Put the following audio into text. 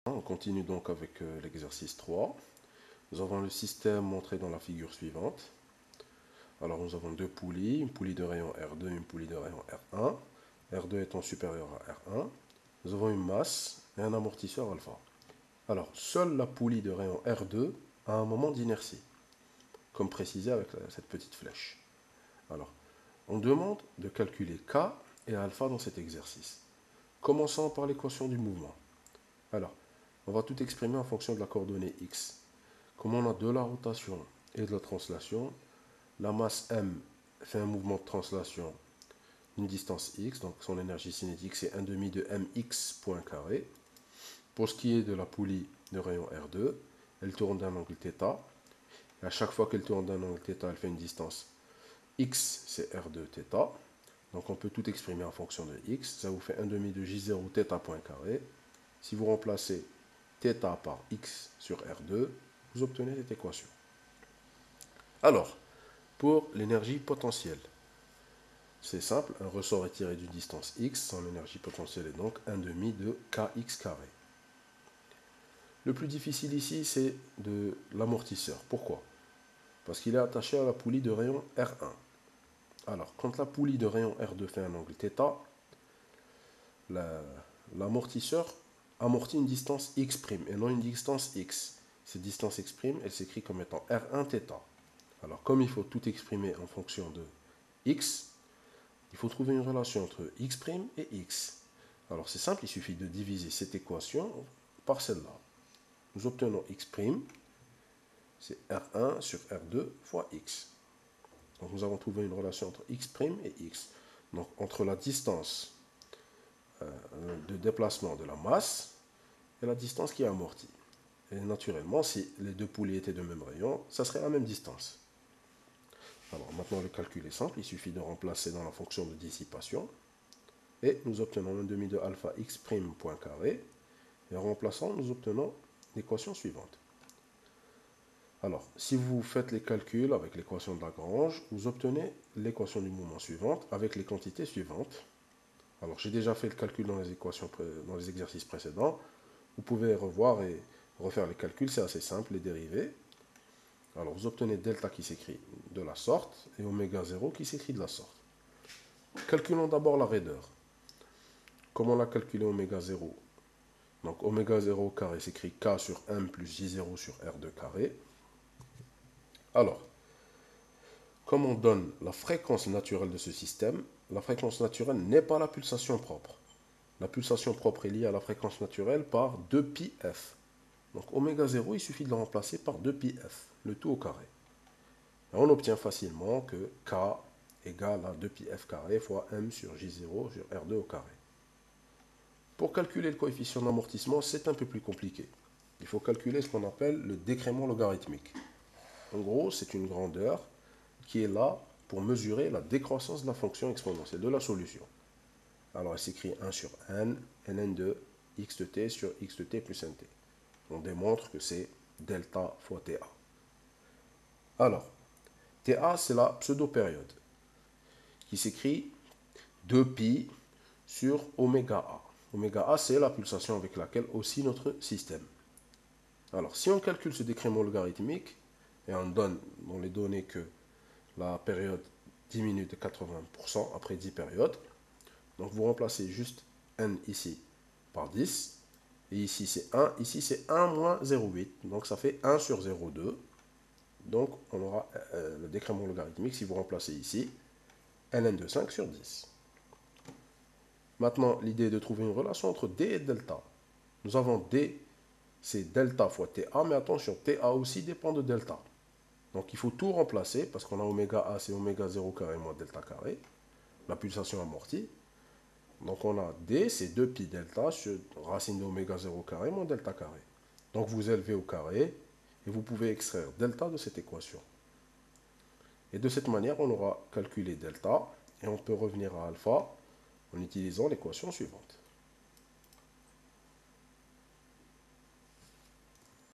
On continue donc avec l'exercice 3. Nous avons le système montré dans la figure suivante. Alors nous avons deux poulies, une poulie de rayon R2 et une poulie de rayon R1. R2 étant supérieur à R1. Nous avons une masse et un amortisseur alpha. Alors, seule la poulie de rayon R2 a un moment d'inertie, comme précisé avec cette petite flèche. Alors, on demande de calculer K et alpha dans cet exercice. Commençons par l'équation du mouvement. Alors, on va tout exprimer en fonction de la coordonnée x. Comme on a de la rotation et de la translation, la masse m fait un mouvement de translation d'une distance x, donc son énergie cinétique c'est 1 demi de mx point carré. Pour ce qui est de la poulie de rayon R2, elle tourne d'un angle θ. Et à chaque fois qu'elle tourne d'un angle θ, elle fait une distance x, c'est R2 θ. Donc on peut tout exprimer en fonction de x. Ça vous fait 1 demi de J0 θ point carré. Si vous remplacez θ par x sur R2, vous obtenez cette équation. Alors, pour l'énergie potentielle, c'est simple, un ressort est tiré d'une distance x, son énergie potentielle est donc 1 demi de kx carré. Le plus difficile ici, c'est de l'amortisseur. Pourquoi? Parce qu'il est attaché à la poulie de rayon R1. Alors, quand la poulie de rayon R2 fait un angle θ, l'amortisseur amortit une distance x' et non une distance x. Cette distance x', elle s'écrit comme étant R1 θ. Alors, comme il faut tout exprimer en fonction de x, il faut trouver une relation entre x' et x. Alors, c'est simple, il suffit de diviser cette équation par celle-là. Nous obtenons x', c'est R1 sur R2 fois x. Donc, nous avons trouvé une relation entre x' et x. Donc, entre la distance de déplacement de la masse et la distance qui est amortie. Et naturellement, si les deux poulies étaient de même rayon, ça serait la même distance. Alors maintenant, le calcul est simple, il suffit de remplacer dans la fonction de dissipation. Et nous obtenons 1 demi de alpha x' point carré. Et en remplaçant, nous obtenons l'équation suivante. Alors, si vous faites les calculs avec l'équation de Lagrange, vous obtenez l'équation du mouvement suivante avec les quantités suivantes. Alors, j'ai déjà fait le calcul dans les exercices précédents. Vous pouvez revoir et refaire les calculs, c'est assez simple, les dérivés. Alors, vous obtenez delta qui s'écrit de la sorte et oméga 0 qui s'écrit de la sorte. Calculons d'abord la raideur. Comment on a calculé oméga 0? Donc, oméga 0 carré s'écrit K sur M plus J0 sur R2 carré. Alors, comme on donne la fréquence naturelle de ce système, la fréquence naturelle n'est pas la pulsation propre. La pulsation propre est liée à la fréquence naturelle par 2πf. Donc oméga 0, il suffit de le remplacer par 2πf, le tout au carré. Et on obtient facilement que K égale à 2πf carré fois M sur J0 sur R2 au carré. Pour calculer le coefficient d'amortissement, c'est un peu plus compliqué. Il faut calculer ce qu'on appelle le décrément logarithmique. En gros, c'est une grandeur qui est là pour mesurer la décroissance de la fonction exponentielle de la solution. Alors, elle s'écrit 1 sur n, ln de x de t sur x de t plus nt. On démontre que c'est delta fois ta. Alors, ta, c'est la pseudo-période, qui s'écrit 2pi sur oméga a. Oméga a, c'est la pulsation avec laquelle oscille notre système. Alors, si on calcule ce décrément logarithmique, et on donne dans les données que la période diminue de 80% après 10 périodes, donc vous remplacez juste n ici par 10, et ici c'est 1, ici c'est 1 moins 0,8, donc ça fait 1 sur 0,2. Donc on aura le décrément logarithmique, si vous remplacez ici, ln de 5 sur 10. Maintenant, l'idée est de trouver une relation entre d et delta. Nous avons d, c'est delta fois ta, mais attention, ta aussi dépend de delta. Donc il faut tout remplacer, parce qu'on a oméga a, c'est oméga 0 carré moins delta carré, la pulsation amortie. Donc on a d, c'est 2pi delta sur racine de oméga 0 carré moins delta carré. Donc vous élevez au carré, et vous pouvez extraire delta de cette équation. Et de cette manière, on aura calculé delta, et on peut revenir à alpha en utilisant l'équation suivante.